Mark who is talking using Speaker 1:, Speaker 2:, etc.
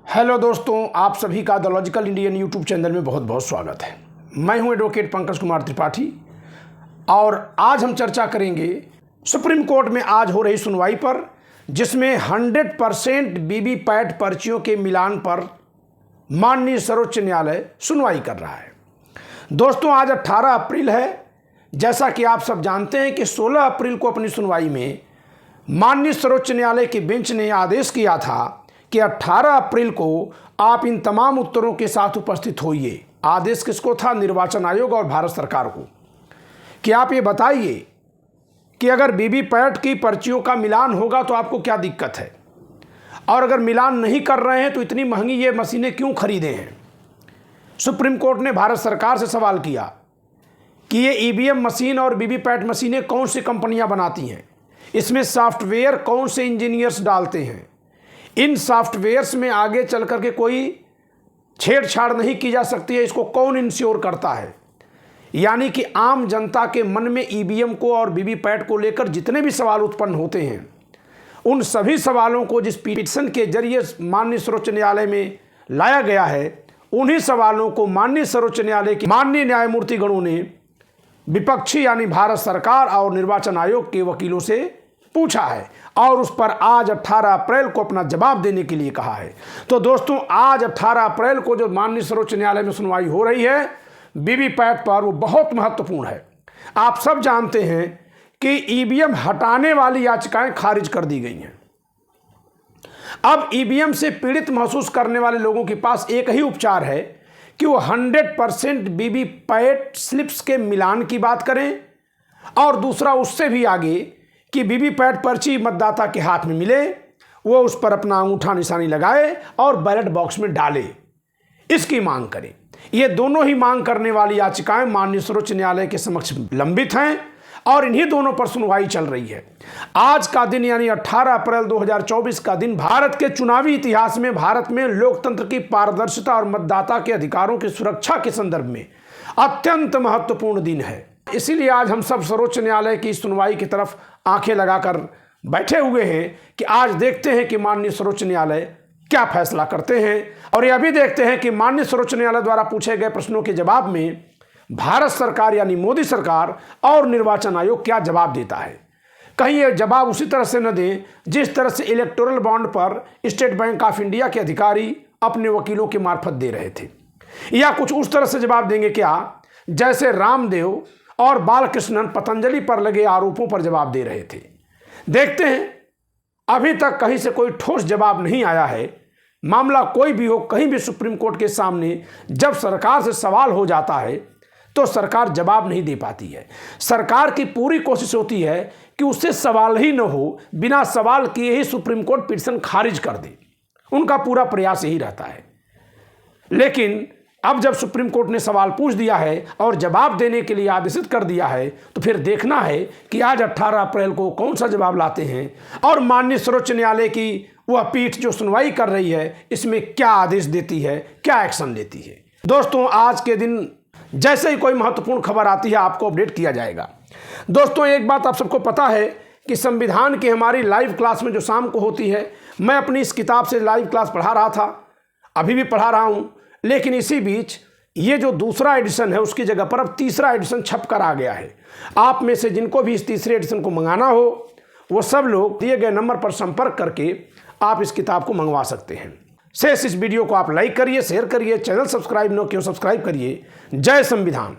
Speaker 1: Hello दोस्तों, आप सभी का the logical Indian YouTube channel में बहुत बहुत स्वागत है। मैं हूं एडवोकेट पंकज कुमार त्रिपाठी और आज हम चर्चा करेंगे सुप्रीम कोर्ट में आज हो रही सुनवाई पर, जिसमें 100% वीवीपैट पर्चियों के मिलान पर माननीय सर्वोच्च न्यायालय सुनवाई कर रहा है। दोस्तों, आज 18 अप्रैल है। जैसा कि आप सब जानते हैं कि 16 अप्रैल को अपनी सुनवाई में माननीय सर्वोच्च न्यायालय की बेंच ने आदेश किया था कि 18 अप्रैल को आप इन तमाम उत्तरों के साथ उपस्थित होइए। आदेश किसको था? निर्वाचन आयोग और भारत सरकार को, कि आप ये बताइए कि अगर वीवीपैट की पर्चियों का मिलान होगा तो आपको क्या दिक्कत है, और अगर मिलान नहीं कर रहे हैं तो इतनी महंगी ये मशीनें क्यों खरीदे हैं। सुप्रीम कोर्ट ने भारत सरकार से सवाल किया कि ये ईवीएम मशीन और वीवीपैट मशीनें कौन सी कंपनियां बनाती हैं, इसमें सॉफ्टवेयर कौन से इंजीनियर्स डालते हैं, इन सॉफ्टवेयर्स में आगे चल कर के कोई छेड़छाड़ नहीं की जा सकती है, इसको कौन इंश्योर करता है। यानी कि आम जनता के मन में ईवीएम को और वीवीपैट को लेकर जितने भी सवाल उत्पन्न होते हैं, उन सभी सवालों को जिस पिटीशन के जरिए माननीय सर्वोच्च न्यायालय में लाया गया है, उन्हीं सवालों को माननीय सर्वोच्च न्यायालय के माननीय न्यायमूर्ति गणों ने विपक्षी यानी भारत सरकार और निर्वाचन आयोग के वकीलों से पूछा है और उस पर आज 18 अप्रैल को अपना जवाब देने के लिए कहा है। तो दोस्तों, आज 18 अप्रैल को जो माननीय सर्वोच्च न्यायालय में सुनवाई हो रही है वीवीपैट पर, वो बहुत महत्वपूर्ण है। आप सब जानते हैं कि ईवीएम हटाने वाली याचिकाएं खारिज कर दी गई हैं। अब ईवीएम से पीड़ित महसूस करने वाले लोगों के पास एक ही उपचार है कि वो 100% वीवीपैट स्लिप्स के मिलान की बात करें, और दूसरा उससे भी आगे कि वीवीपैट पर्ची मतदाता के हाथ में मिले, वो उस पर अपना अंगूठा निशानी लगाए और बैलेट बॉक्स में डाले, इसकी मांग करें। ये दोनों ही मांग करने वाली याचिकाएं माननीय सर्वोच्च न्यायालय के समक्ष लंबित हैं और इन्हीं दोनों पर सुनवाई चल रही है। आज का दिन यानी 18 अप्रैल 2024 का दिन भारत के चुनावी इतिहास में भारत में लोकतंत्र की पारदर्शिता और मतदाता के अधिकारों की सुरक्षा के संदर्भ में अत्यंत महत्वपूर्ण दिन है। इसीलिए आज हम सब सर्वोच्च न्यायालय की सुनवाई की तरफ आंखें लगाकर बैठे हुए हैं कि आज देखते हैं कि माननीय सर्वोच्च न्यायालय क्या फैसला करते हैं, और यह भी देखते हैं कि माननीय सर्वोच्च न्यायालय द्वारा पूछे गए प्रश्नों के जवाब में भारत सरकार यानी मोदी सरकार और निर्वाचन आयोग क्या जवाब देता है। कहीं ये जवाब उसी तरह से न दें जिस तरह से इलेक्टोरल बॉन्ड पर स्टेट बैंक ऑफ इंडिया के अधिकारी अपने वकीलों के मार्फत दे रहे थे, या कुछ उस तरह से जवाब देंगे क्या जैसे रामदेव और बालकृष्णन पतंजलि पर लगे आरोपों पर जवाब दे रहे थे। देखते हैं, अभी तक कहीं से कोई ठोस जवाब नहीं आया है। मामला कोई भी हो, कहीं भी सुप्रीम कोर्ट के सामने जब सरकार से सवाल हो जाता है तो सरकार जवाब नहीं दे पाती है। सरकार की पूरी कोशिश होती है कि उससे सवाल ही न हो, बिना सवाल किए ही सुप्रीम कोर्ट पिटीशन खारिज कर दे। उनका पूरा प्रयास यही रहता है। लेकिन अब जब सुप्रीम कोर्ट ने सवाल पूछ दिया है और जवाब देने के लिए आदेशित कर दिया है, तो फिर देखना है कि आज 18 अप्रैल को कौन सा जवाब लाते हैं और माननीय सर्वोच्च न्यायालय की वह पीठ जो सुनवाई कर रही है इसमें क्या आदेश देती है, क्या एक्शन लेती है। दोस्तों, आज के दिन जैसे ही कोई महत्वपूर्ण खबर आती है आपको अपडेट किया जाएगा। दोस्तों, एक बात आप सबको पता है कि संविधान की हमारी लाइव क्लास में जो शाम को होती है, मैं अपनी इस किताब से लाइव क्लास पढ़ा रहा था, अभी भी पढ़ा रहा हूँ, लेकिन इसी बीच ये जो दूसरा एडिशन है उसकी जगह पर अब तीसरा एडिशन छप कर आ गया है। आप में से जिनको भी इस तीसरे एडिशन को मंगाना हो, वो सब लोग दिए गए नंबर पर संपर्क करके आप इस किताब को मंगवा सकते हैं। शेष इस वीडियो को आप लाइक करिए, शेयर करिए, चैनल सब्सक्राइब न क्यों सब्सक्राइब करिए। जय संविधान।